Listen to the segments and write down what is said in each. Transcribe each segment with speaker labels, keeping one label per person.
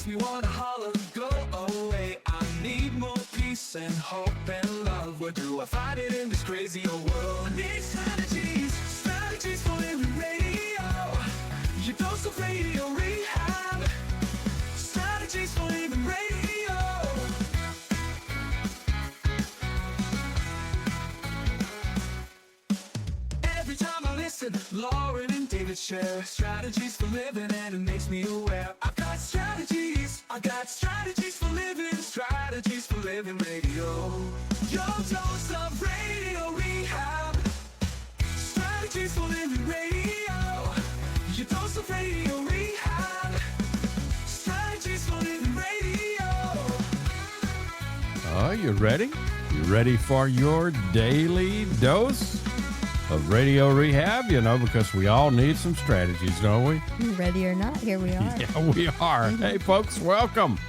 Speaker 1: me wanna holler, go away. I need more peace and hope and love. Where do I find it in this crazy old world? I need strategies, strategies for living radio. Your dose of radio rehab. Strategies for living radio. Every time I listen, Lauren and David share strategies for living, and it makes me aware. I got strategies for living, strategies for living radio. Your dose of radio rehab. Strategies for living radio. Your dose of radio rehab. Strategies for living radio.
Speaker 2: Are you ready? You ready for your daily dose of radio rehab? You know, because we all need some strategies, don't we?
Speaker 3: Ready or not, here we are.
Speaker 2: Yeah, we are. Hey, folks, welcome.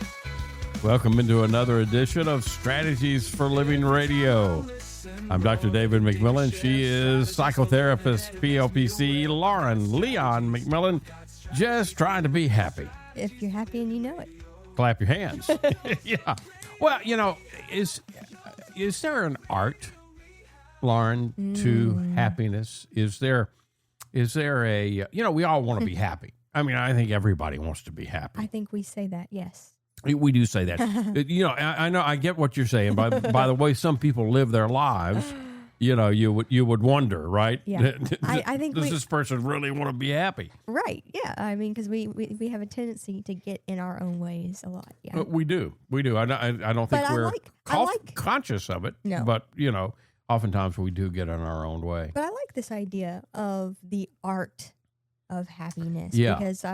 Speaker 2: Welcome into another edition of Strategies for Living Radio. I'm Dr. David McMillian. She is psychotherapist, PLPC, Lauren Leon McMillian, just trying to be happy.
Speaker 3: If you're happy and you know it.
Speaker 2: Clap your hands. Yeah. Well, you know, is there an art, Lauren, to happiness? Is there a, you know, we all want to be happy. I mean, I think everybody wants to be happy.
Speaker 3: I think we say that, yes.
Speaker 2: We do say that. You know, I know, I get what you're saying. By the way some people live their lives, you know, you would wonder, right?
Speaker 3: Yeah. I think
Speaker 2: does this person really want to be happy?
Speaker 3: Right, yeah. I mean, because we have a tendency to get in our own ways a lot. Yeah,
Speaker 2: We do. I don't think we're conscious of it.
Speaker 3: No.
Speaker 2: But, you know, oftentimes we do get in our own way.
Speaker 3: But I like this idea of the art of happiness.
Speaker 2: Yeah.
Speaker 3: Because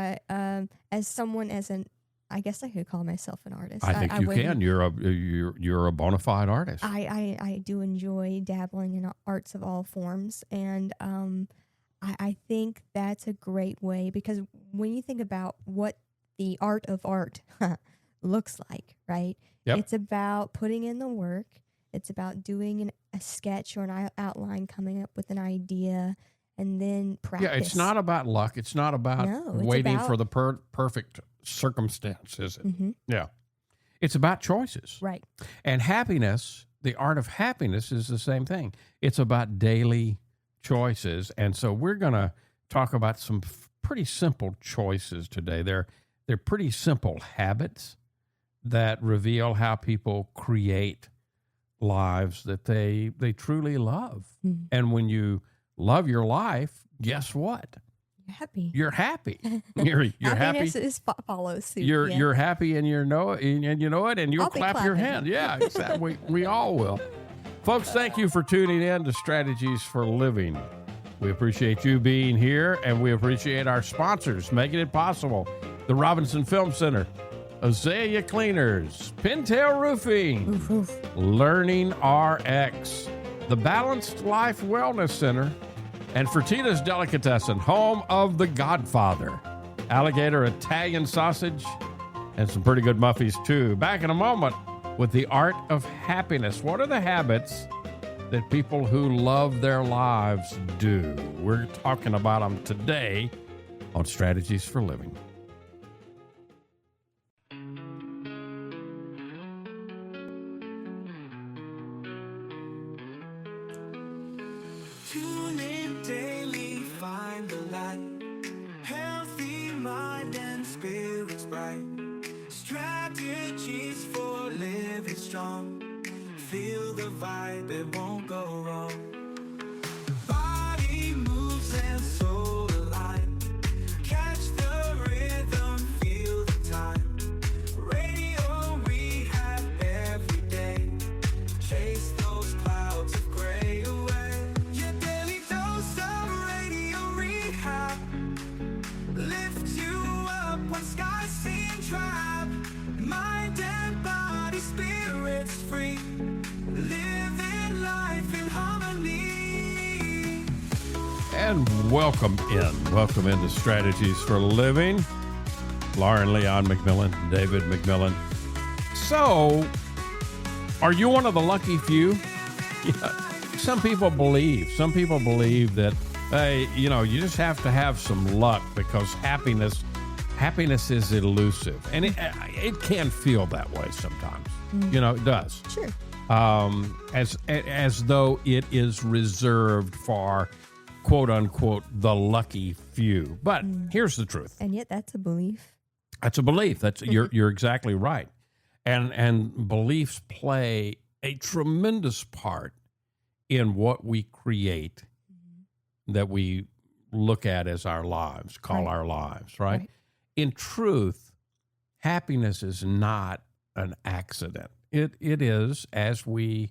Speaker 3: I guess I could call myself an artist.
Speaker 2: I think you can. You're a bona fide artist.
Speaker 3: I do enjoy dabbling in arts of all forms, and I think that's a great way, because when you think about what the art of art looks like, right?
Speaker 2: Yep.
Speaker 3: It's about putting in the work. It's about doing a sketch or an outline, coming up with an idea, and then practice.
Speaker 2: Yeah, it's not about luck. It's not about waiting for the perfect circumstance, is it?
Speaker 3: Mm-hmm.
Speaker 2: Yeah. It's about choices.
Speaker 3: Right.
Speaker 2: And happiness, the art of happiness, is the same thing. It's about daily choices. And so we're going to talk about some pretty simple choices today. They're pretty simple habits that reveal how people create lives that they truly love.
Speaker 3: Mm-hmm.
Speaker 2: And when you love your life, guess what?
Speaker 3: You're happy.
Speaker 2: You're happy. You're happy.
Speaker 3: Happiness follows suit.
Speaker 2: You're happy, and you know it, and you'll clap your hand. Yeah, exactly. we all will. Folks, thank you for tuning in to Strategies for Living. We appreciate you being here, and we appreciate our sponsors making it possible: the Robinson Film Center, Azalea Cleaners, Pintail Roofing,
Speaker 3: Oof, oof.
Speaker 2: Learning RX, the Balanced Life Wellness Center, and Fertina's Delicatessen, home of The Godfather, alligator Italian sausage, and some pretty good muffies too. Back in a moment with the art of happiness. What are the habits that people who love their lives do? We're talking about them today on Strategies for Living.
Speaker 1: Tune in daily, find the light. Healthy mind and spirits bright. Strategies for living strong. Feel the vibe, it won't go wrong. Body moves and soul align. Catch the rhythm, feel the time. Radio rehab every day. Chase those clouds of gray away. Your daily dose of radio rehab. Lift you up when skies seem drab. Mind and body, spirits free. Living life in harmony.
Speaker 2: And welcome into Strategies for Living. Lauren Leon McMillian, David McMillian. So, are you one of the lucky few? Yeah. Some people believe that, hey, you know, you just have to have some luck, because happiness happiness is elusive, and it can feel that way sometimes. You know, it does.
Speaker 3: Sure.
Speaker 2: As though it is reserved for quote unquote the lucky few. But here's the truth.
Speaker 3: And yet that's a belief.
Speaker 2: That's a belief. That's you're exactly right. And beliefs play a tremendous part in what we create that we look at as our lives, call our lives, right? In truth, happiness is not an accident. It is, as we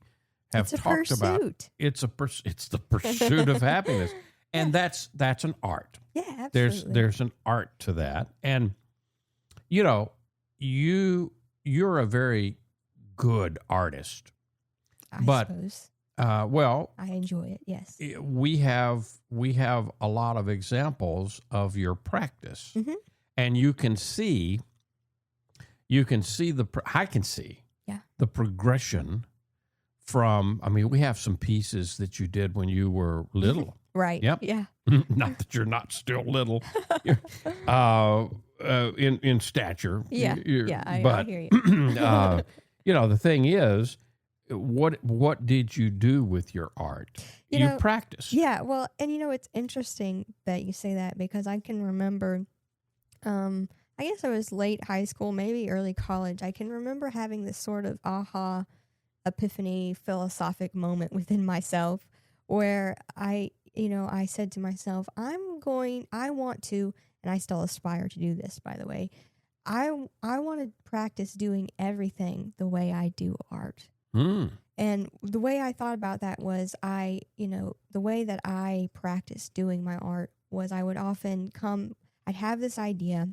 Speaker 2: have talked about, it's the pursuit of happiness, and that's an art.
Speaker 3: Yeah, absolutely.
Speaker 2: There's an art to that, and you know, you're a very good artist,
Speaker 3: I suppose.
Speaker 2: Well,
Speaker 3: I enjoy it. Yes,
Speaker 2: we have a lot of examples of your practice, and I can see the progression from. I mean, we have some pieces that you did when you were little.
Speaker 3: Right.
Speaker 2: Yep.
Speaker 3: Yeah.
Speaker 2: Not that you're not still little, in stature.
Speaker 3: Yeah. I hear you.
Speaker 2: You know, the thing is, what did you do with your art? You practiced.
Speaker 3: Yeah. Well, and it's interesting that you say that because I can remember, I guess I was late high school, maybe early college. I can remember having this sort of aha epiphany philosophic moment within myself where I said to myself, I want to, and I still aspire to do this, by the way. I want to practice doing everything the way I do art. And the way I thought about that was the way that I practiced doing my art was I would often I'd have this idea,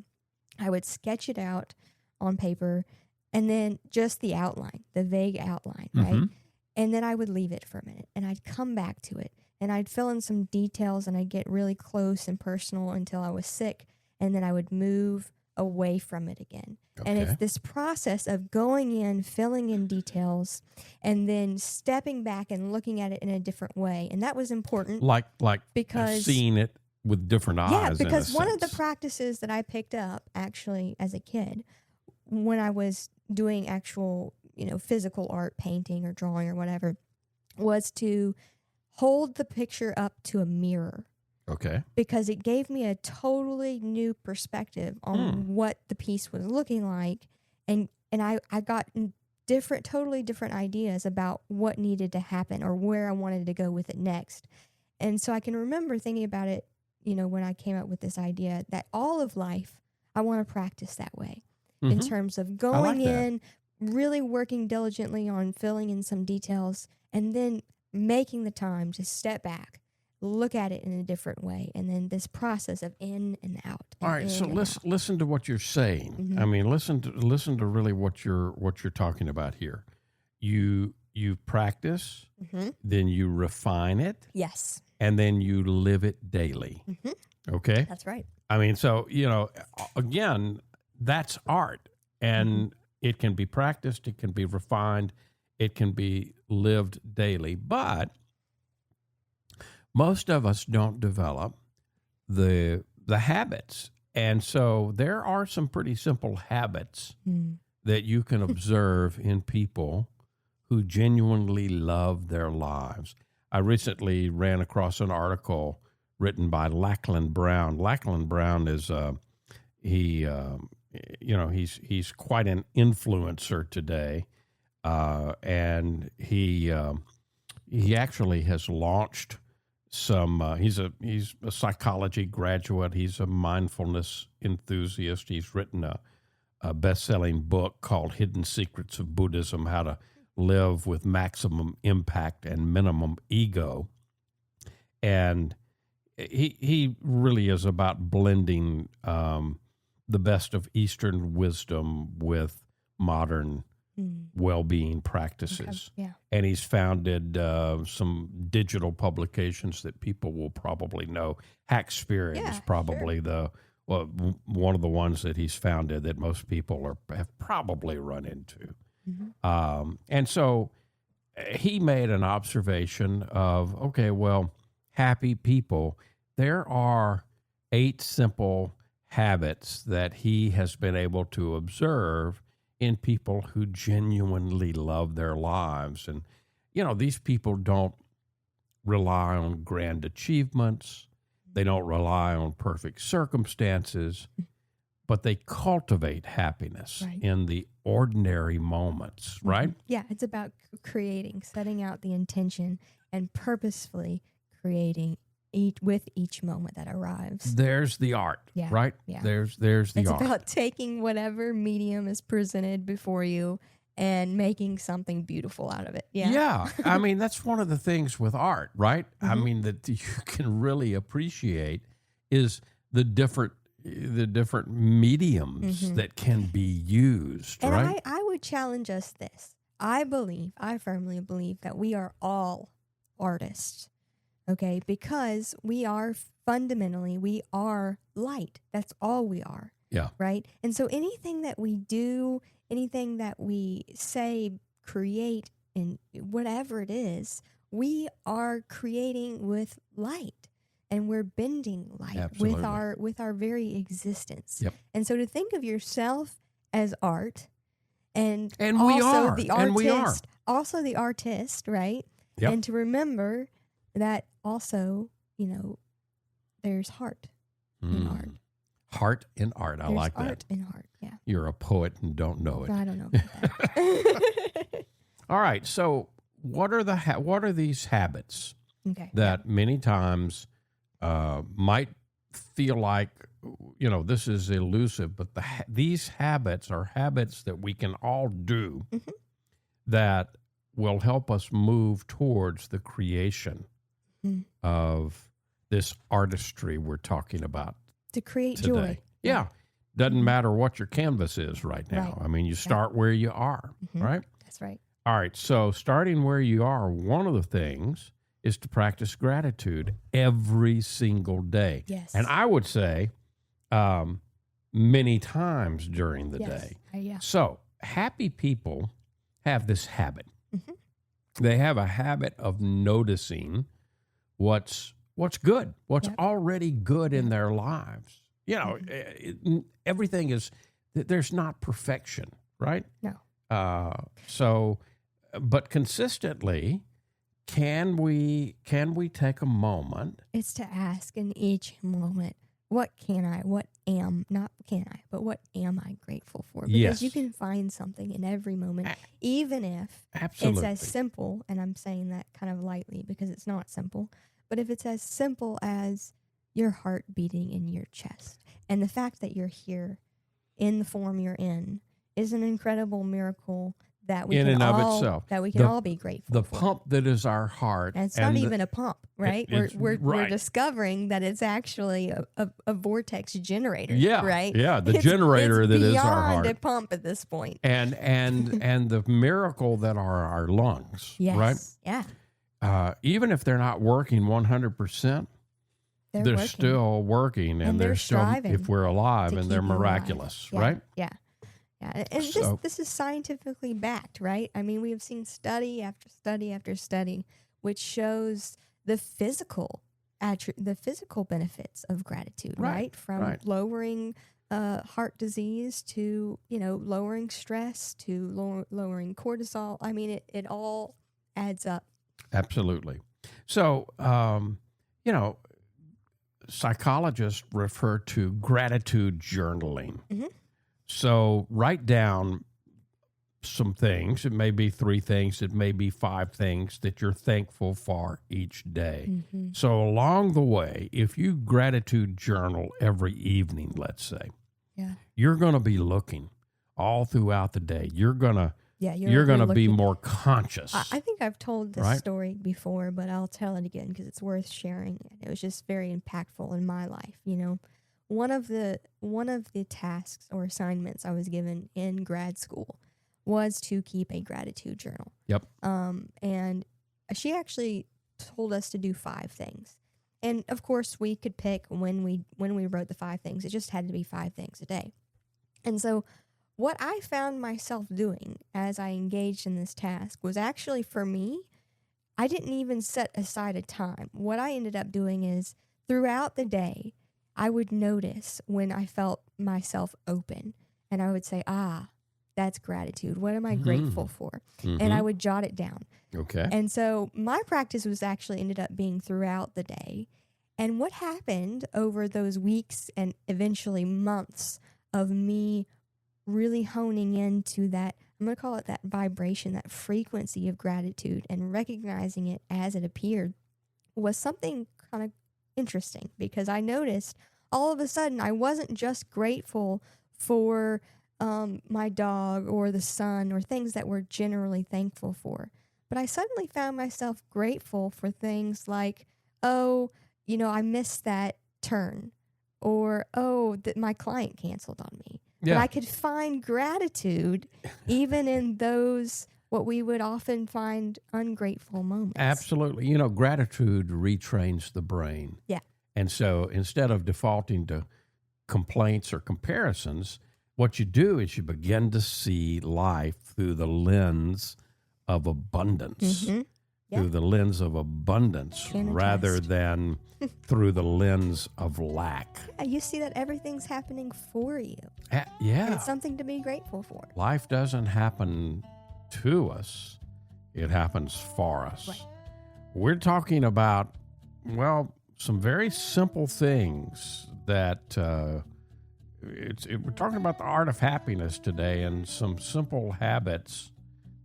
Speaker 3: I would sketch it out on paper, and then just the outline, the vague outline, right? And then I would leave it for a minute, and I'd come back to it, and I'd fill in some details, and I'd get really close and personal until I was sick, and then I would move away from it again. Okay. And it's this process of going in, filling in details, and then stepping back and looking at it in a different way. And that was important. Because
Speaker 2: seeing it with different eyes.
Speaker 3: Yeah, because one of the practices that I picked up actually as a kid when I was doing actual, physical art, painting or drawing or whatever, was to hold the picture up to a mirror.
Speaker 2: Okay.
Speaker 3: Because it gave me a totally new perspective on what the piece was looking like. And I got totally different ideas about what needed to happen or where I wanted to go with it next. And so I can remember thinking about it, when I came up with this idea that all of life, I want to practice that way in terms of going in, really working diligently on filling in some details, and then making the time to step back, look at it in a different way, and then this process of in and out.
Speaker 2: All right, so listen to what you're saying. I mean, listen to really what you're talking about here. You practice, then you refine it,
Speaker 3: yes,
Speaker 2: and then you live it daily. Okay,
Speaker 3: that's right.
Speaker 2: I mean, so again, that's art, and it can be practiced, it can be refined, it can be lived daily, but most of us don't develop the habits. And so there are some pretty simple habits that you can observe in people who genuinely love their lives. I recently ran across an article written by Lachlan Brown. Lachlan Brown is he's quite an influencer today, and he actually has launched some. He's a psychology graduate. He's a mindfulness enthusiast. He's written a best-selling book called Hidden Secrets of Buddhism: How to Live with Maximum Impact and Minimum Ego. And he really is about blending the best of Eastern wisdom with modern well-being practices.
Speaker 3: Okay. Yeah.
Speaker 2: And he's founded some digital publications that people will probably know. Hack Spirit is probably one of the ones that he's founded that most people have probably run into. And so he made an observation of, okay, well, happy people, there are 8 simple habits that he has been able to observe in people who genuinely love their lives. And, these people don't rely on grand achievements, they don't rely on perfect circumstances, but they cultivate happiness
Speaker 3: Right.
Speaker 2: in the ordinary moments, right?
Speaker 3: Yeah, it's about creating, setting out the intention, and purposefully creating with each moment that arrives.
Speaker 2: There's the art,
Speaker 3: Yeah,
Speaker 2: right?
Speaker 3: yeah.
Speaker 2: There's the
Speaker 3: It's
Speaker 2: art.
Speaker 3: about taking whatever medium is presented before you and making something beautiful out of it. Yeah.
Speaker 2: Yeah. I mean, that's one of the things with art, right? I
Speaker 3: Mhm.
Speaker 2: mean, that you can really appreciate is the different mediums
Speaker 3: Mhm.
Speaker 2: that can be used,
Speaker 3: And
Speaker 2: right?
Speaker 3: I would challenge us this. I firmly believe that we are all artists, okay? Because we are light. That's all we are.
Speaker 2: Yeah.
Speaker 3: Right? And so anything that we do, anything that we say, create, and whatever it is, we are creating with light. And we're bending light
Speaker 2: Absolutely.
Speaker 3: with our very existence.
Speaker 2: Yep.
Speaker 3: And so to think of yourself as art and
Speaker 2: And
Speaker 3: also
Speaker 2: we are.
Speaker 3: the
Speaker 2: And we are.
Speaker 3: also the artist, right?
Speaker 2: Yep.
Speaker 3: And to remember that also, there's heart in art.
Speaker 2: Heart in art. I
Speaker 3: There's
Speaker 2: like that.
Speaker 3: art in art. Yeah.
Speaker 2: You're a poet and don't know it.
Speaker 3: I don't know about that.
Speaker 2: All right. So, what are these habits
Speaker 3: Okay.
Speaker 2: that many times might feel like this is elusive, but these habits are habits that we can all do
Speaker 3: Mhm.
Speaker 2: that will help us move towards the creation
Speaker 3: Mhm.
Speaker 2: of this artistry we're talking about
Speaker 3: To create
Speaker 2: today.
Speaker 3: joy.
Speaker 2: Yeah. Doesn't
Speaker 3: Mhm.
Speaker 2: matter what your canvas is right now.
Speaker 3: Right.
Speaker 2: I mean, you start where you are,
Speaker 3: Mhm.
Speaker 2: right?
Speaker 3: That's right.
Speaker 2: All right. So, starting where you are, one of the things is to practice gratitude every single day.
Speaker 3: Yes.
Speaker 2: And I would say many times during the
Speaker 3: Yes.
Speaker 2: day.
Speaker 3: Yeah.
Speaker 2: So, happy people have this habit.
Speaker 3: Mhm.
Speaker 2: They have a habit of noticing what's good, what's
Speaker 3: Yep.
Speaker 2: already good in
Speaker 3: Yep.
Speaker 2: their lives. Everything is, there's not perfection, right?
Speaker 3: No.
Speaker 2: But consistently, can we take a moment?
Speaker 3: It's to ask in each moment, what am I grateful for? Because
Speaker 2: Yes.
Speaker 3: you can find something in every moment, even if
Speaker 2: Absolutely.
Speaker 3: it's as simple, and I'm saying that kind of lightly because it's not simple, but if it's as simple as your heart beating in your chest and the fact that you're here in the form you're in is an incredible miracle that we
Speaker 2: In
Speaker 3: can
Speaker 2: and of
Speaker 3: all
Speaker 2: itself.
Speaker 3: that we can all be grateful
Speaker 2: The
Speaker 3: for.
Speaker 2: pump that is our heart.
Speaker 3: And it's not even a pump, right?
Speaker 2: it's
Speaker 3: We're
Speaker 2: right.
Speaker 3: discovering that it's actually a vortex generator,
Speaker 2: Yeah,
Speaker 3: right?
Speaker 2: yeah, the
Speaker 3: It's
Speaker 2: generator that is our
Speaker 3: beyond
Speaker 2: heart.
Speaker 3: a pump at this point.
Speaker 2: And the miracle that are our lungs,
Speaker 3: Yes.
Speaker 2: right?
Speaker 3: Yeah.
Speaker 2: Even if they're not working 100%,
Speaker 3: They're
Speaker 2: they're
Speaker 3: working.
Speaker 2: still working, and
Speaker 3: they're
Speaker 2: they're still,
Speaker 3: striving
Speaker 2: if we're alive,
Speaker 3: to
Speaker 2: and they're
Speaker 3: keep you alive.
Speaker 2: miraculous,
Speaker 3: Yeah,
Speaker 2: right?
Speaker 3: Yeah. Yeah. And
Speaker 2: So-
Speaker 3: this is scientifically backed, right? I mean, we have seen study after study after study, which shows the physical benefits of gratitude, right? From
Speaker 2: right.
Speaker 3: lowering heart disease to, lowering stress to lowering cortisol. I mean, it all adds up.
Speaker 2: Absolutely. So, psychologists refer to gratitude journaling.
Speaker 3: Mhm.
Speaker 2: So, write down some things. It may be 3 things, it may be 5 things that you're thankful for each day.
Speaker 3: Mm-hmm.
Speaker 2: So, along the way, if you gratitude journal every evening, let's say,
Speaker 3: Yeah.
Speaker 2: you're going to be looking all throughout the day. You're going to
Speaker 3: Yeah.
Speaker 2: you're going to be
Speaker 3: looking-
Speaker 2: more conscious.
Speaker 3: I think I've told this
Speaker 2: Right?
Speaker 3: story before, but I'll tell it again because it's worth sharing. It was just very impactful in my life. One of the tasks or assignments I was given in grad school was to keep a gratitude journal.
Speaker 2: Yep.
Speaker 3: And she actually told us to do 5 things, and of course we could pick when we wrote the 5 things. It just had to be 5 things a day, and so. What I found myself doing as I engaged in this task was actually, for me, I didn't even set aside a time. What I ended up doing is throughout the day, I would notice when I felt myself open, and I would say, that's gratitude. What am I grateful for? And I would jot it down.
Speaker 2: Okay.
Speaker 3: And so my practice was actually ended up being throughout the day. And what happened over those weeks and eventually months of me really honing into that, I'm going to call it that vibration, that frequency of gratitude, and recognizing it as it appeared, was something kind of interesting, because I noticed all of a sudden I wasn't just grateful for my dog or the sun or things that we're generally thankful for, but I suddenly found myself grateful for things like, I missed that turn, or that my client canceled on me.
Speaker 2: Yeah.
Speaker 3: But I could find gratitude even in those, what we would often find ungrateful moments.
Speaker 2: Absolutely. Gratitude retrains the brain.
Speaker 3: Yeah.
Speaker 2: And so instead of defaulting to complaints or comparisons, what you do is you begin to see life through the lens of abundance, through the lens of abundance, rather than through the lens of lack.
Speaker 3: Yeah, you see that everything's happening for you.
Speaker 2: Yeah.
Speaker 3: And it's something to be grateful for.
Speaker 2: Life doesn't happen to us. It happens for us.
Speaker 3: Right.
Speaker 2: We're talking about, some very simple things that we're talking about the art of happiness today, and some simple habits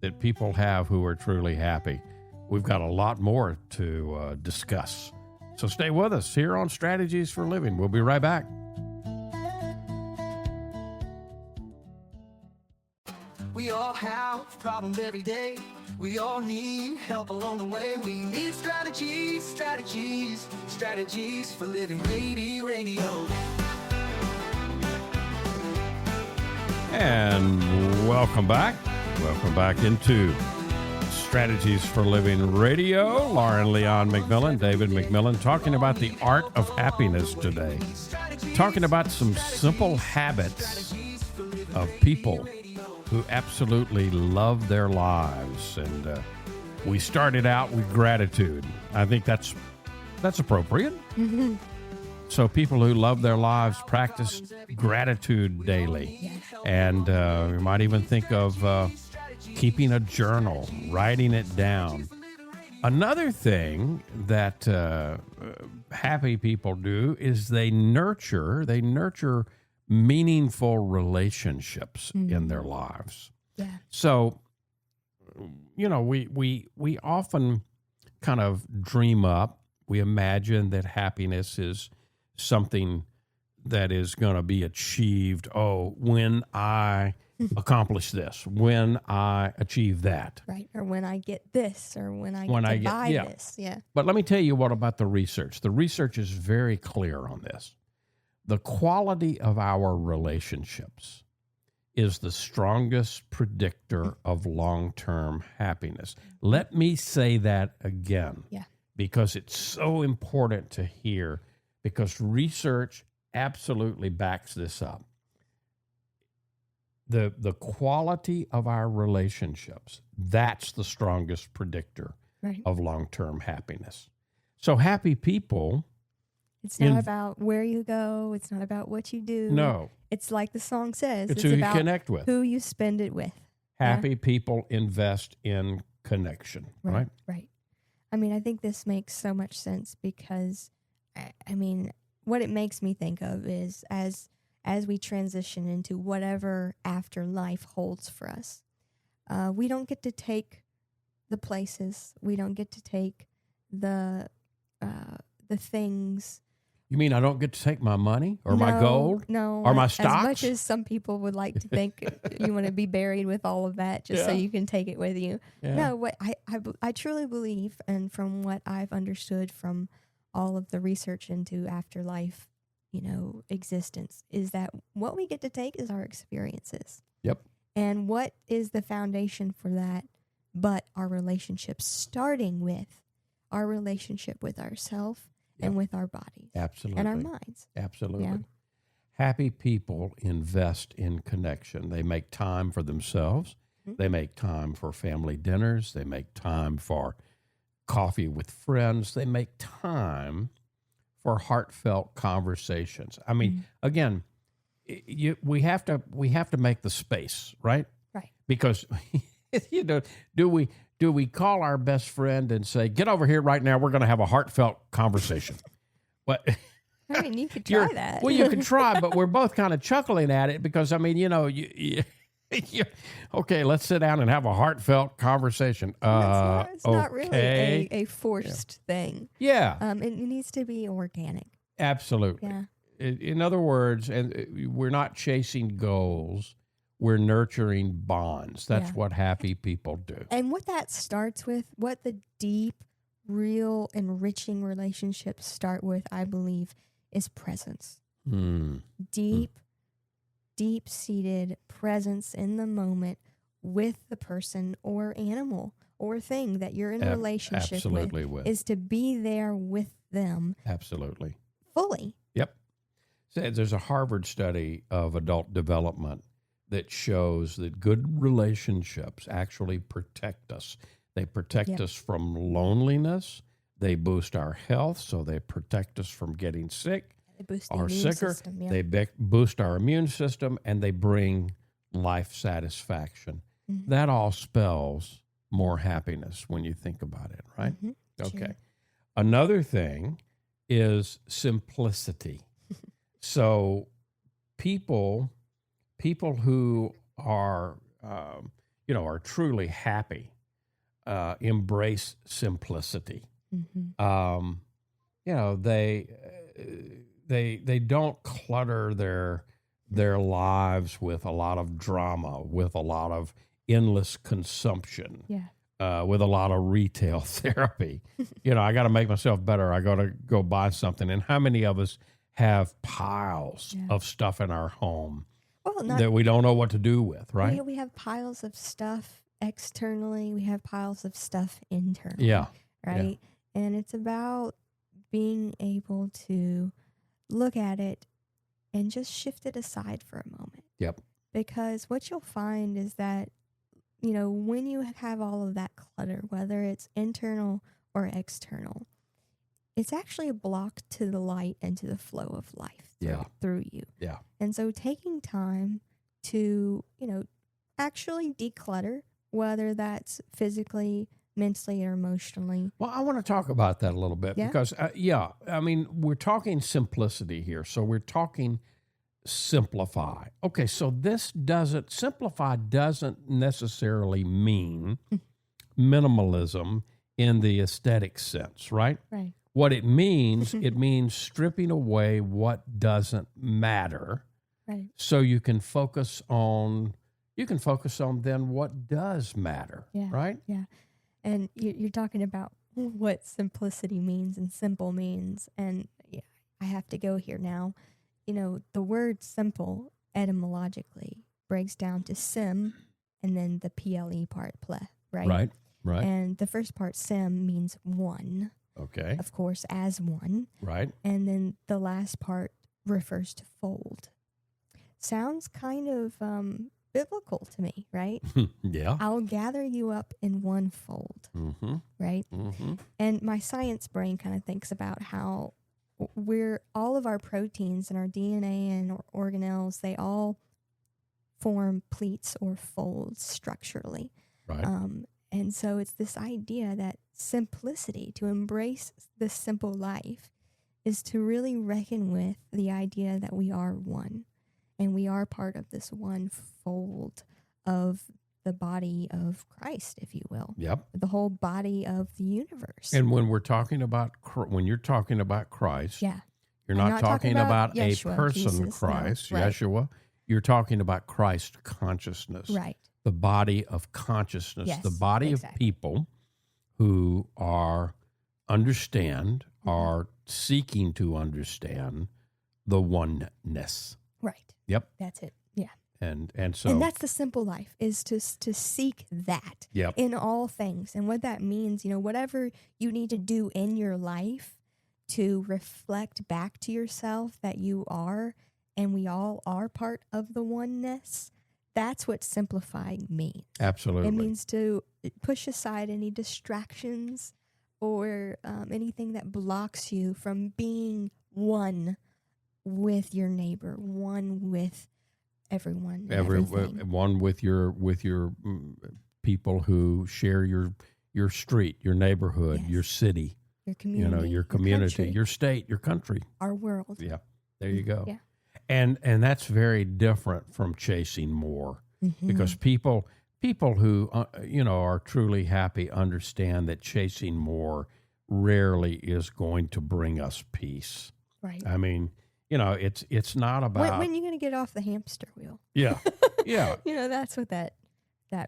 Speaker 2: that people have who are truly happy. We've got a lot more to discuss. So stay with us here on Strategies for Living. We'll be right back.
Speaker 1: We all have problems every day. We all need help along the way. We need strategies for living. Radio.
Speaker 2: And welcome back. Welcome back into Strategies for Living Radio. Lauren Leon McMillian, David McMillian, talking about the art of happiness today. Talking about some simple habits of people who absolutely love their lives. And we started out with gratitude. I think that's appropriate. So people who love their lives practice gratitude daily. And you might even think of keeping a journal, writing it down. Another thing that happy people do is they nurture meaningful relationships in their lives.
Speaker 3: Yeah.
Speaker 2: So, we often kind of dream up, we imagine that happiness is something that is going to be achieved. When I accomplish this, when I achieve that.
Speaker 3: Right. Or when I get this, or when I buy this. Yeah.
Speaker 2: But let me tell you what about the research. The research is very clear on this. The quality of our relationships is the strongest predictor of long-term happiness. Let me say that again.
Speaker 3: Yeah.
Speaker 2: Because it's so important to hear, because research absolutely backs this up. The quality of our relationships, that's the strongest predictor of long-term happiness. So happy people...
Speaker 3: It's not about where you go. It's not about what you do.
Speaker 2: No.
Speaker 3: It's like the song says.
Speaker 2: It's who you
Speaker 3: about
Speaker 2: connect with.
Speaker 3: who you spend it with.
Speaker 2: Happy people invest in connection, right?
Speaker 3: Right. I mean, I think this makes so much sense because, what it makes me think of is as we transition into whatever afterlife holds for us, we don't get to take the places. We don't get to take the things.
Speaker 2: You mean I don't get to take my money or my gold?
Speaker 3: No.
Speaker 2: Or my stocks?
Speaker 3: As much as some people would like to think you want to be buried with all of that just so you can take it with you. Yeah. No, what I truly believe, and from what I've understood from all of the research into afterlife, existence, is that what we get to take is our experiences.
Speaker 2: Yep.
Speaker 3: And what is the foundation for that but our relationships, starting with our relationship with ourselves and with our bodies.
Speaker 2: Absolutely.
Speaker 3: And our minds.
Speaker 2: Absolutely.
Speaker 3: Yeah.
Speaker 2: Happy people invest in connection. They make time for themselves. Mm-hmm. They make time for family dinners. They make time for coffee with friends. They make time for heartfelt conversations. I mean, again, we have to make the space, right?
Speaker 3: Right.
Speaker 2: Because do we call our best friend and say, "Get over here right now. We're going to have a heartfelt conversation." What?
Speaker 3: I mean, you could try that.
Speaker 2: Well, you can try, but we're both kind of chuckling at it because, I mean, okay, let's sit down and have a heartfelt conversation.
Speaker 3: It's not
Speaker 2: okay.
Speaker 3: really a forced thing.
Speaker 2: Yeah.
Speaker 3: It needs to be organic.
Speaker 2: Absolutely.
Speaker 3: Yeah.
Speaker 2: In other words, and we're not chasing goals, we're nurturing bonds. That's what happy people do.
Speaker 3: And what that starts with, what the deep, real, enriching relationships start with, I believe, is presence. Deep-seated presence in the moment with the person or animal or thing that you're in a relationship with, is to be there with them.
Speaker 2: Absolutely.
Speaker 3: Fully.
Speaker 2: Yep. So there's a Harvard study of adult development that shows that good relationships actually protect us. They protect us from loneliness. They boost our health, so they protect us from getting sick or sicker. They boost our immune system, and they bring life satisfaction. That all spells more happiness when you think about it, right? Okay.
Speaker 3: Sure.
Speaker 2: Another thing is simplicity. So people who are, are truly happy, embrace simplicity. They don't clutter their lives with a lot of drama, with a lot of endless consumption, with a lot of retail therapy. I got to make myself better. I got to go buy something. And how many of us have piles of stuff in our home that we don't know what to do with, right?
Speaker 3: We have piles of stuff externally. We have piles of stuff internally.
Speaker 2: Yeah.
Speaker 3: Right? Yeah. And it's about being able to look at it and just shift it aside for a moment.
Speaker 2: Yep.
Speaker 3: Because what you'll find is that, when you have all of that clutter, whether it's internal or external, it's actually a block to the light and to the flow of life through you.
Speaker 2: Yeah.
Speaker 3: And so taking time to, actually declutter, whether that's physically, mentally, or emotionally.
Speaker 2: Well, I want to talk about that a little bit because, I mean, we're talking simplicity here. So we're talking simplify. Okay, so simplify doesn't necessarily mean minimalism in the aesthetic sense, right?
Speaker 3: Right.
Speaker 2: What it means, it means stripping away what doesn't matter.
Speaker 3: Right.
Speaker 2: So you can focus on then what does matter, right?
Speaker 3: Yeah. And you're talking about what simplicity means and simple means. And I have to go here now. The word simple etymologically breaks down to sim and then the PLE part, right?
Speaker 2: Right.
Speaker 3: And the first part, sim, means one.
Speaker 2: Okay.
Speaker 3: Of course, as one.
Speaker 2: Right.
Speaker 3: And then the last part refers to fold. Sounds kind of biblical to me, right?
Speaker 2: Yeah.
Speaker 3: I'll gather you up in one fold, right? And my science brain kind of thinks about how all of our proteins and our DNA and our organelles, they all form pleats or folds structurally.
Speaker 2: Right.
Speaker 3: And so it's this idea that simplicity, to embrace the simple life, is to really reckon with the idea that we are one. And we are part of this one fold of the body of Christ, if you will.
Speaker 2: Yep.
Speaker 3: The whole body of the universe.
Speaker 2: And when you're talking about Christ, you're not talking about
Speaker 3: Yeshua,
Speaker 2: a person,
Speaker 3: Jesus,
Speaker 2: Christ,
Speaker 3: no. Right.
Speaker 2: Yeshua. You're talking about Christ consciousness.
Speaker 3: Right.
Speaker 2: The body of consciousness.
Speaker 3: Yes,
Speaker 2: the body of people who are seeking to understand the oneness.
Speaker 3: Right.
Speaker 2: Yep.
Speaker 3: That's it. Yeah.
Speaker 2: And
Speaker 3: that's the simple life, is to seek that in all things. And what that means, whatever you need to do in your life to reflect back to yourself that you are, and we all are part of the oneness, that's what simplifying means.
Speaker 2: Absolutely.
Speaker 3: It means to push aside any distractions or anything that blocks you from being one with your neighbor, one with everyone, and everything.
Speaker 2: One with your people who share your street, your neighborhood,
Speaker 3: Yes.
Speaker 2: your city,
Speaker 3: Your community,
Speaker 2: your community,
Speaker 3: country,
Speaker 2: your state, your country.
Speaker 3: our world.
Speaker 2: Yeah, there you go.
Speaker 3: Yeah.
Speaker 2: And that's very different from chasing more,
Speaker 3: Mhm.
Speaker 2: because people who are truly happy understand that chasing more rarely is going to bring us peace.
Speaker 3: Right.
Speaker 2: I mean, it's not about
Speaker 3: When are you going to get off the hamster wheel?
Speaker 2: yeah, yeah.
Speaker 3: That's what that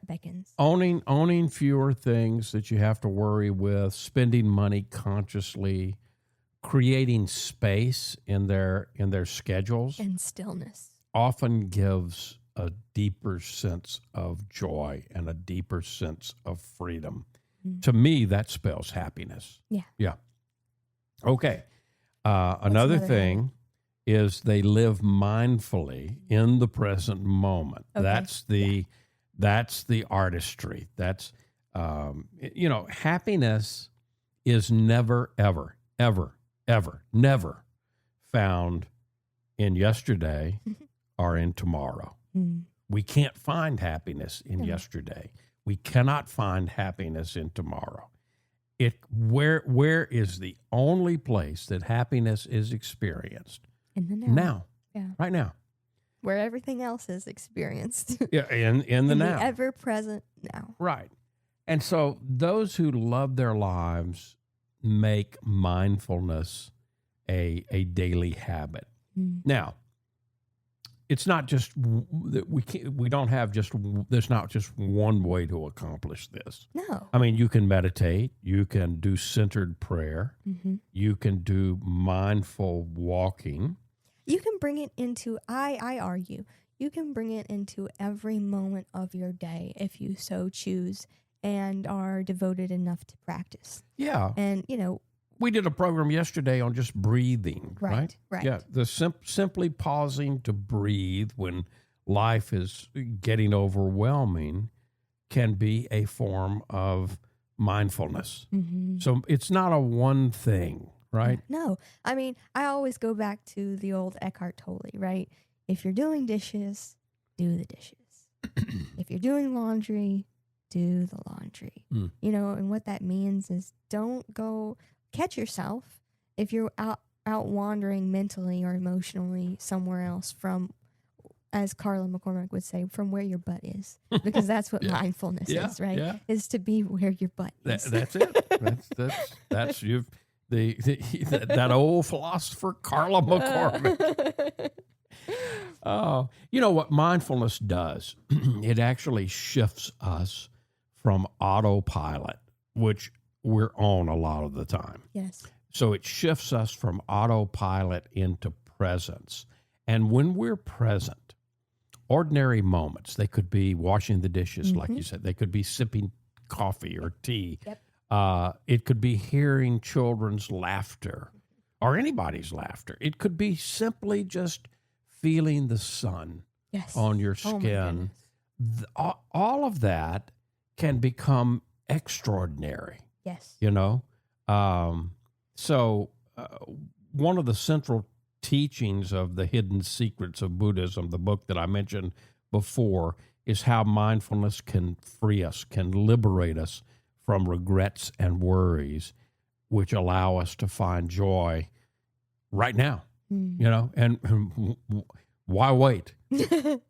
Speaker 3: beckons.
Speaker 2: Owning fewer things that you have to worry with, spending money consciously, creating space in their schedules
Speaker 3: And stillness.
Speaker 2: often gives a deeper sense of joy and a deeper sense of freedom.
Speaker 3: Mm.
Speaker 2: To me, that spells happiness.
Speaker 3: Yeah.
Speaker 2: Yeah. Okay. Another
Speaker 3: another
Speaker 2: thing is they live mindfully in the present moment.
Speaker 3: Okay.
Speaker 2: That's the artistry. That's happiness is never, ever, ever, ever, never found in yesterday or in tomorrow.
Speaker 3: Mm.
Speaker 2: We can't find happiness in yesterday. We cannot find happiness in tomorrow. Where is the only place that happiness is experienced?
Speaker 3: In the now.
Speaker 2: Now.
Speaker 3: Yeah.
Speaker 2: Right now.
Speaker 3: Where everything else is experienced.
Speaker 2: Yeah, in the now.
Speaker 3: The ever present now.
Speaker 2: Right. And so those who love their lives make mindfulness a daily habit.
Speaker 3: Mm.
Speaker 2: Now, it's not just that there's not just one way to accomplish this.
Speaker 3: No.
Speaker 2: I mean, you can meditate, you can do centered prayer,
Speaker 3: Mm-hmm.
Speaker 2: you can do mindful walking.
Speaker 3: You can bring it into, I argue, you can bring it into every moment of your day if you so choose and are devoted enough to practice.
Speaker 2: Yeah.
Speaker 3: And,
Speaker 2: We did a program yesterday on just breathing, right?
Speaker 3: Right.
Speaker 2: Yeah, the simply pausing to breathe when life is getting overwhelming can be a form of mindfulness.
Speaker 3: Mm-hmm.
Speaker 2: So it's not a one thing, right?
Speaker 3: No. I mean, I always go back to the old Eckhart Tolle, right? If you're doing dishes, do the dishes. If you're doing laundry, do the laundry.
Speaker 2: Mm.
Speaker 3: And what that means is don't go catch yourself if you're out wandering mentally or emotionally somewhere else from, as Carla McCormick would say, from where your butt is, because that's what
Speaker 2: Yeah.
Speaker 3: mindfulness
Speaker 2: Yeah,
Speaker 3: is, right?
Speaker 2: yeah.
Speaker 3: Is to be where your butt is.
Speaker 2: That's it. That's that old philosopher Carla McCormick. Oh, you know what mindfulness does? It actually shifts us from autopilot, which we're on a lot of the time.
Speaker 3: Yes.
Speaker 2: So it shifts us from autopilot into presence. And when we're present, ordinary moments, they could be washing the dishes, like you said. They could be sipping coffee or tea.
Speaker 3: Yep.
Speaker 2: It could be hearing children's laughter or anybody's laughter. It could be simply just feeling the sun
Speaker 3: Yes.
Speaker 2: on your
Speaker 3: Oh my
Speaker 2: skin.
Speaker 3: goodness.
Speaker 2: All of that can become extraordinary.
Speaker 3: Yes.
Speaker 2: So one of the central teachings of the Hidden Secrets of Buddhism, the book that I mentioned before, is how mindfulness can free us, can liberate us from regrets and worries, which allow us to find joy right now.
Speaker 3: Mm.
Speaker 2: And why wait?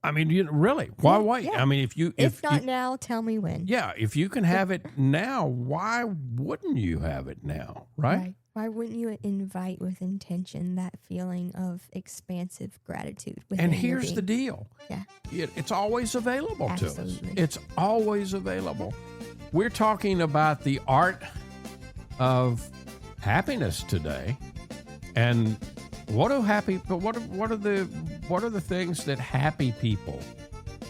Speaker 2: I mean, really, why wait?
Speaker 3: Yeah.
Speaker 2: I mean,
Speaker 3: If not now, tell me when.
Speaker 2: yeah, if you can have it now, why wouldn't you have it now, right?
Speaker 3: Why wouldn't you invite with intention that feeling of expansive gratitude?
Speaker 2: And here's the deal.
Speaker 3: Yeah.
Speaker 2: It's always available to us.
Speaker 3: Absolutely.
Speaker 2: It's always available. We're talking about the art of happiness today. And what are the things that happy people,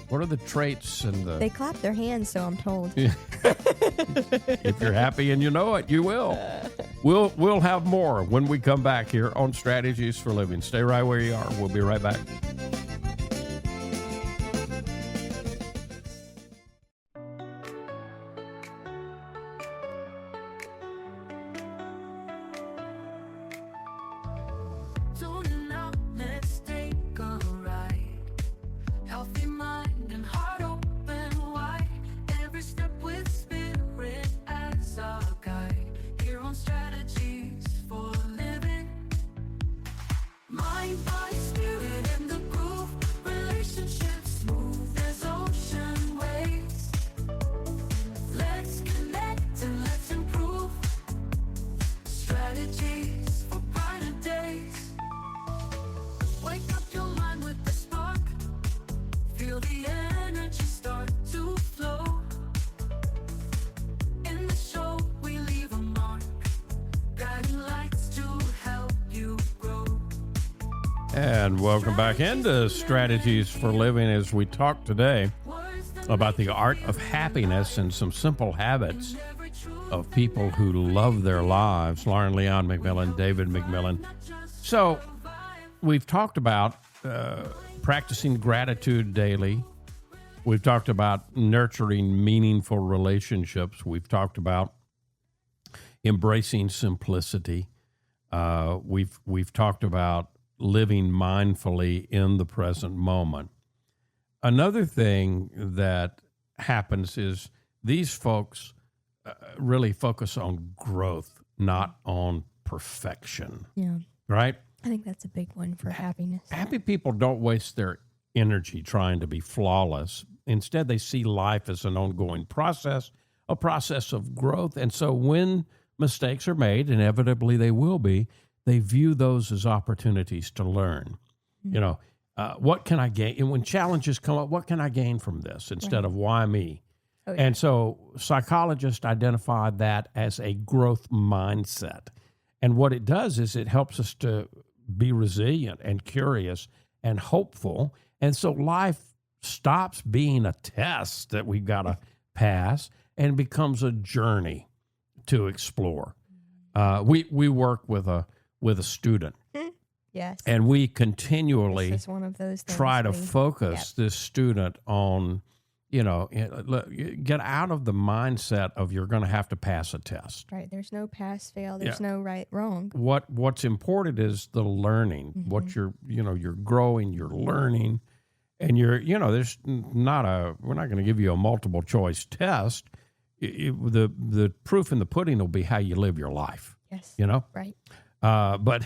Speaker 2: what are the traits and the
Speaker 3: They clap their hands, so I'm told.
Speaker 2: if you're happy and you know it, you will. We'll have more when we come back here on Strategies for Living. Stay right where you are. We'll be right back.
Speaker 1: Tuning out, let's take a ride. Healthy mind and heart open wide. Every step with spirit as our guide. Here on Strategies for Living. Mind, body, spirit in the groove. Relationships smooth as ocean waves. Let's connect and let's improve. Strategies for brighter days. Wake up your mind with the spark. Feel the energy start to flow. In the show we leave a mark. Guiding lights to help you grow.
Speaker 2: And welcome back into Strategies for Living as we talk today about the art of happiness and some simple habits of people who love their lives. Lauren Leon McMillian, David McMillian. So we've talked about practicing gratitude daily. We've talked about nurturing meaningful relationships. We've talked about embracing simplicity. We've talked about living mindfully in the present moment. Another thing that happens is these folks really focus on growth, not on perfection.
Speaker 3: Yeah.
Speaker 2: Right?
Speaker 3: I think that's a big one for happiness.
Speaker 2: Happy people don't waste their energy trying to be flawless. Instead, they see life as an ongoing process, a process of growth. And so when mistakes are made, inevitably they will be, they view those as opportunities to learn. Mm-hmm. You know, what can I gain? And when challenges come up, what can I gain from this instead of why me? Oh, yeah. And so psychologists identify that as a growth mindset. And what it does is it helps us to be resilient and curious and hopeful. And so life stops being a test that we've got to pass and becomes a journey to explore. We work with a student.
Speaker 3: Yes.
Speaker 2: And we continually
Speaker 3: this is one of those things
Speaker 2: try to focus this student on, you know, get out of the mindset of you're going to have to pass a test.
Speaker 3: Right. There's no pass, fail. There's no right, wrong.
Speaker 2: What's important is the learning. Mm-hmm. What you're growing, you're learning, and there's not we're not going to give you a multiple choice test. The proof in the pudding will be how you live your life.
Speaker 3: Yes.
Speaker 2: Right. But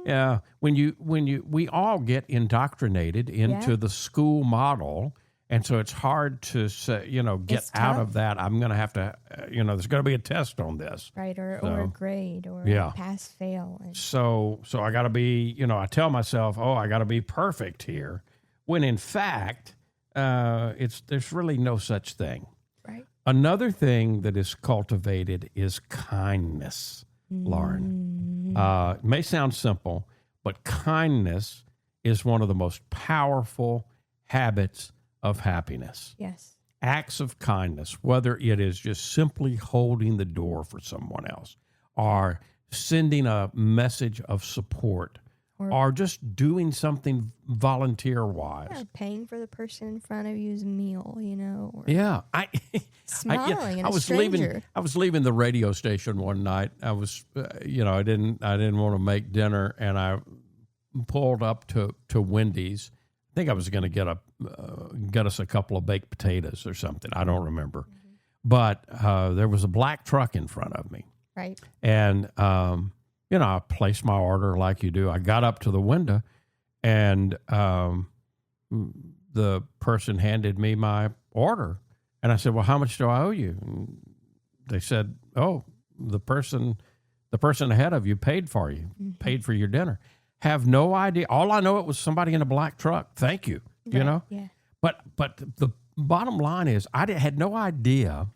Speaker 2: yeah, we all get indoctrinated into the school model. And so it's hard to say, get out of that. I'm going to have to, there's going to be a test on this.
Speaker 3: Right, or a grade, or pass, fail.
Speaker 2: So I got to be, I tell myself, I got to be perfect here. When in fact, there's really no such thing.
Speaker 3: Right.
Speaker 2: Another thing that is cultivated is kindness, Lauren. It may sound simple, but kindness is one of the most powerful habits of happiness.
Speaker 3: Yes.
Speaker 2: Acts of kindness, whether it is just simply holding the door for someone else, or sending a message of support, or just doing something volunteer-wise.
Speaker 3: Yeah, paying for the person in front of you's meal, Or smiling at a stranger.
Speaker 2: I was leaving the radio station one night. I was, I didn't want to make dinner, and I pulled up to Wendy's. I think I was going to get us a couple of baked potatoes or something. I don't remember. Mm-hmm. But there was a black truck in front of me.
Speaker 3: Right.
Speaker 2: And, I placed my order like you do. I got up to the window, and the person handed me my order. And I said, well, how much do I owe you? And they said, the person ahead of you paid for you, paid for your dinner. Have no idea. All I know, it was somebody in a black truck. Thank you.
Speaker 3: Yeah.
Speaker 2: But the bottom line is, I had no idea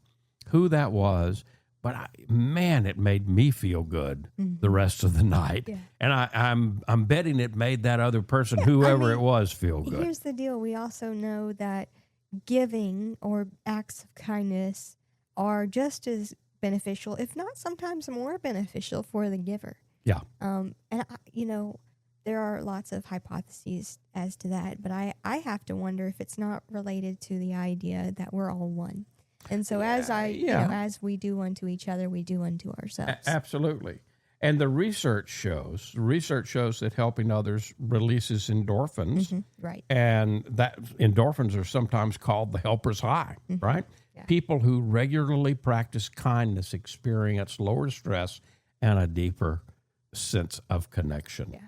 Speaker 2: who that was. But it made me feel good the rest of the night. Yeah. And I'm betting it made that other person, whoever it was, feel good.
Speaker 3: Here's the deal. We also know that giving or acts of kindness are just as beneficial, if not sometimes more beneficial for the giver.
Speaker 2: Yeah.
Speaker 3: There are lots of hypotheses as to that, but I have to wonder if it's not related to the idea that we're all one. And so as we do unto each other, we do unto ourselves.
Speaker 2: Absolutely. And the research shows that helping others releases endorphins.
Speaker 3: Right.
Speaker 2: And that endorphins are sometimes called the helper's high, right?
Speaker 3: Yeah.
Speaker 2: People who regularly practice kindness experience lower stress and a deeper sense of connection.
Speaker 3: Yeah.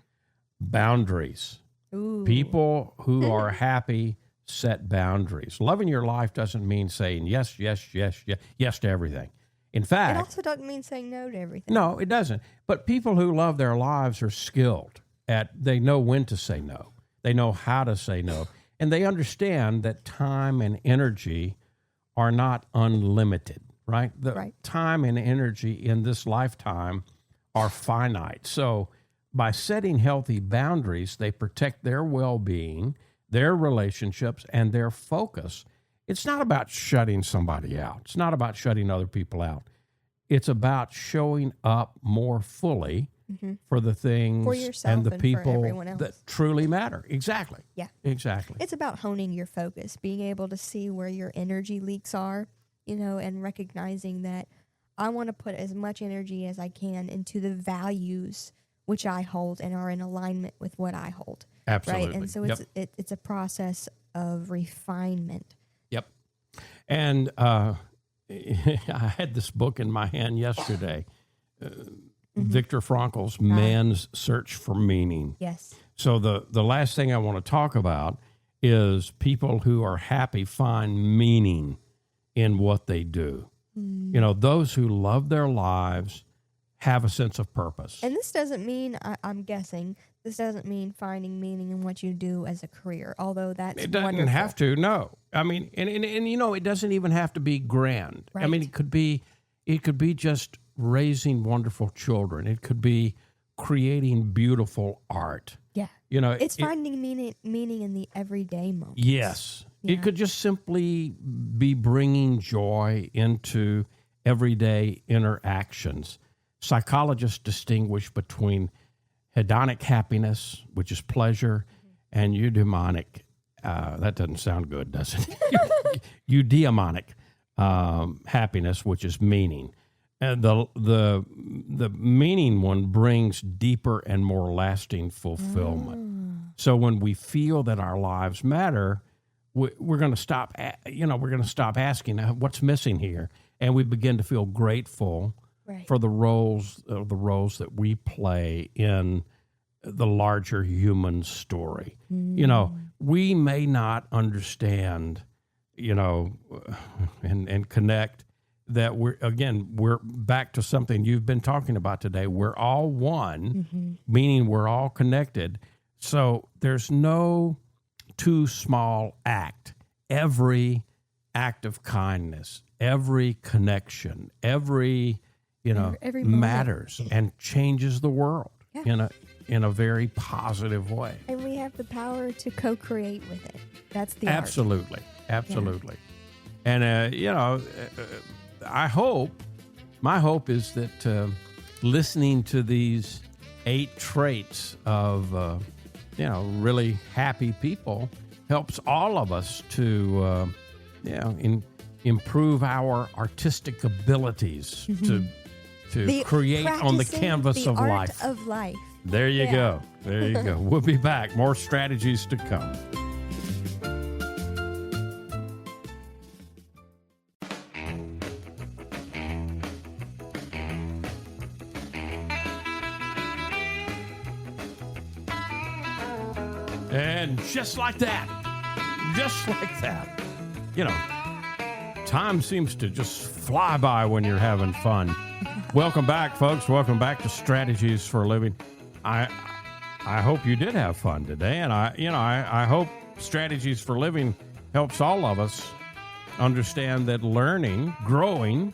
Speaker 2: Boundaries.
Speaker 3: Ooh.
Speaker 2: People who are happy set boundaries. Loving your life doesn't mean saying yes, yes, yes, yes, yes to everything. In
Speaker 3: It
Speaker 2: fact,
Speaker 3: also doesn't mean saying no to everything.
Speaker 2: no, it doesn't. But people who love their lives are skilled they know when to say no. They know how to say no. And they understand that time and energy are not unlimited, right? The
Speaker 3: Right.
Speaker 2: time and energy in this lifetime are finite. So by setting healthy boundaries, they protect their well-being, their relationships, and their focus. It's not about shutting somebody out. It's not about shutting other people out. It's about showing up more fully for the things
Speaker 3: For yourself
Speaker 2: and the
Speaker 3: and for
Speaker 2: people
Speaker 3: everyone else.
Speaker 2: that truly matter. Exactly.
Speaker 3: Yeah.
Speaker 2: Exactly.
Speaker 3: It's about honing your focus, being able to see where your energy leaks are, and recognizing that I want to put as much energy as I can into the values which I hold and are in alignment with what I hold.
Speaker 2: Absolutely.
Speaker 3: Right. And so
Speaker 2: Yep.
Speaker 3: it's a process of refinement.
Speaker 2: Yep. And I had this book in my hand yesterday, Viktor Frankl's Man's Search for Meaning.
Speaker 3: Yes.
Speaker 2: So the last thing I want to talk about is people who are happy find meaning in what they do. Those who love their lives have a sense of purpose.
Speaker 3: And this doesn't mean, I'm guessing, this doesn't mean finding meaning in what you do as a career, although that's
Speaker 2: It doesn't
Speaker 3: wonderful.
Speaker 2: have to, no. I mean, and it doesn't even have to be grand. I mean,
Speaker 3: Right.
Speaker 2: it could be just raising wonderful children. It could be creating beautiful art.
Speaker 3: Yeah. It's finding meaning in the everyday moments.
Speaker 2: Yes.
Speaker 3: Yeah.
Speaker 2: It could just simply be bringing joy into everyday interactions. Psychologists distinguish between hedonic happiness, which is pleasure, and eudaimonic. That doesn't sound good, does it? Eudaimonic happiness, which is meaning. And the meaning one brings deeper and more lasting fulfillment. So when we feel that our lives matter, we're going to stop. We're going to stop asking what's missing here, and we begin to feel grateful for the roles that we play in the larger human story. We may not understand, and connect that we're back to something you've been talking about today. We're all one, meaning we're all connected. So there's no too small act. Every act of kindness, every connection, every
Speaker 3: Every moment.
Speaker 2: matters and changes the world in a very positive way.
Speaker 3: And we have the power to co-create with it. That's the art.
Speaker 2: Absolutely. And my hope is that listening to these 8 traits of really happy people helps all of us to improve our artistic abilities to create on the canvas of life.
Speaker 3: Of life.
Speaker 2: There you go. There you go. We'll be back. More strategies to come. And just like that, time seems to just fly by when you're having fun. Welcome back, folks. Welcome back to Strategies for a Living. I hope you did have fun today, and I hope Strategies for Living helps all of us understand that learning, growing,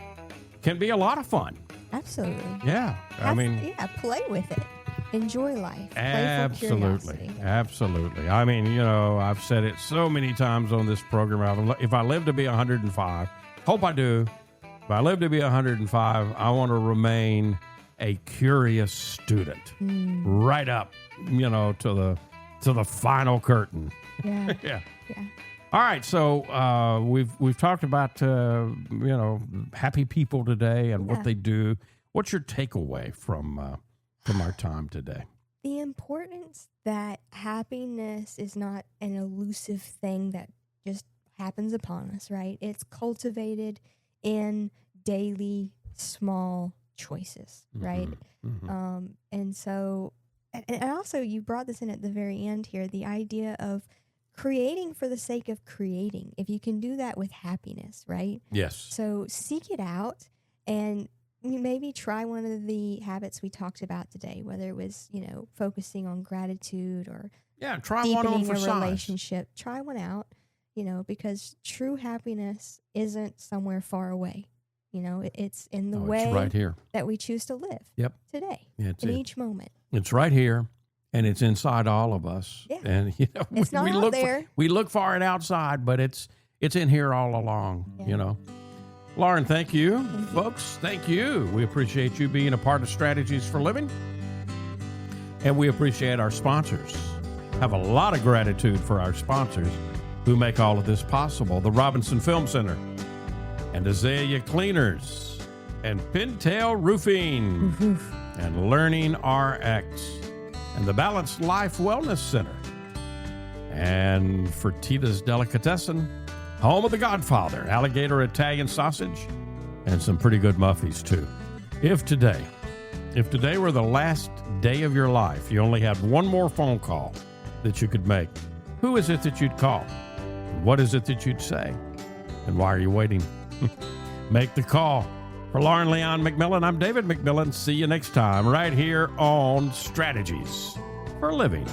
Speaker 2: can be a lot of fun.
Speaker 3: Absolutely.
Speaker 2: Yeah,
Speaker 3: play with it. Enjoy life.
Speaker 2: Absolutely. I mean, I've said it so many times on this program. If I live to be 105, hope I do. If I live to be 105, I want to remain a curious student, right up, to the final curtain.
Speaker 3: Yeah.
Speaker 2: Yeah. All right, so we've talked about happy people today and what they do. What's your takeaway from from our time today?
Speaker 3: The importance that happiness is not an elusive thing that just happens upon us, right? It's cultivated in daily small choices, right?
Speaker 2: Mm-hmm.
Speaker 3: And so, and also you brought this in at the very end here, the idea of creating for the sake of creating. If you can do that with happiness, right?
Speaker 2: Yes.
Speaker 3: So seek it out and maybe try one of the habits we talked about today, whether it was, focusing on gratitude or
Speaker 2: try one on
Speaker 3: deepening
Speaker 2: for
Speaker 3: a
Speaker 2: size.
Speaker 3: relationship. Try one out, because true happiness isn't somewhere far away. It's in the way
Speaker 2: It's right here.
Speaker 3: that we choose to live today, in each moment.
Speaker 2: It's right here, and it's inside all of us.
Speaker 3: Yeah.
Speaker 2: And
Speaker 3: It's not out there.
Speaker 2: We look for it outside, but it's in here all along.
Speaker 3: Yeah.
Speaker 2: Lauren, thank you, folks. Thank you. We appreciate you being a part of Strategies for Living, and we appreciate our sponsors. Have a lot of gratitude for our sponsors who make all of this possible: the Robinson Film Center, and Azalea Cleaners, and Pintail Roofing, and Learning RX, and the Balanced Life Wellness Center, and Fertitta's Delicatessen, home of the Godfather, alligator Italian sausage, and some pretty good Muffies too. If today were the last day of your life, you only had one more phone call that you could make, who is it that you'd call? What is it that you'd say? And why are you waiting? Make the call. For Lauren Leon McMillian, I'm David McMillian. See you next time right here on Strategies for Living.